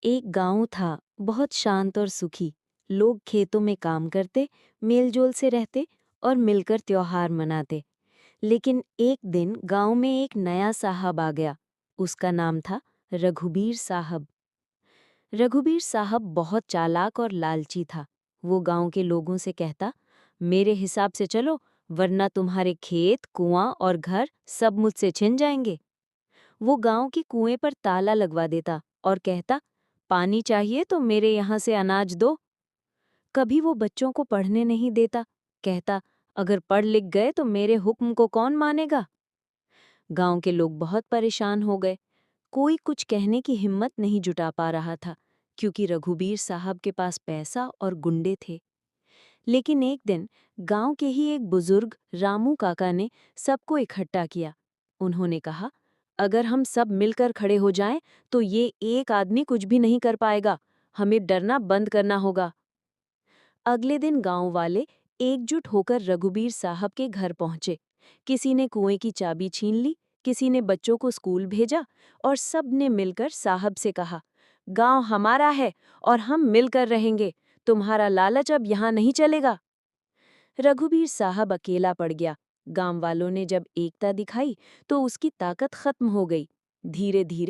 एक गांव था, बहुत शांत और सुखी। लोग खेतों में काम करते, मेलजोल से रहते और मिलकर त्योहार मनाते। लेकिन एक दिन गांव में एक नया साहब आ गया। उसका नाम था रघुबीर साहब। रघुबीर साहब बहुत चालाक और लालची था। वो गांव के लोगों से कहता, मेरे हिसाब से चलो, वरना तुम्हारे खेत, कुआं और घर सब मुझसे छिन जाएंगे। वो गांव के कुएं पर ताला लगवा देता और कहता, पानी चाहिए तो मेरे यहाँ से अनाज दो। कभी वो बच्चों को पढ़ने नहीं देता, कहता, अगर पढ़ लिख गए तो मेरे हुक्म को कौन मानेगा। गांव के लोग बहुत परेशान हो गए। कोई कुछ कहने की हिम्मत नहीं जुटा पा रहा था, क्योंकि रघुबीर साहब के पास पैसा और गुंडे थे। लेकिन एक दिन गांव के ही एक बुजुर्ग रामू काका ने सबको इकट्ठा किया। उन्होंने कहा, अगर हम सब मिलकर खड़े हो जाएं, तो ये एक आदमी कुछ भी नहीं कर पाएगा। हमें डरना बंद करना होगा। अगले दिन गांव वाले एकजुट होकर रघुबीर साहब के घर पहुंचे। किसी ने कुएं की चाबी छीन ली, किसी ने बच्चों को स्कूल भेजा और सब ने मिलकर साहब से कहा, गांव हमारा है और हम मिलकर रहेंगे। तुम्हारा लालच अब यहाँ नहीं चलेगा। रघुबीर साहब अकेला पड़ गया। गांव वालों ने जब एकता दिखाई तो उसकी ताकत खत्म हो गई। धीरे धीरे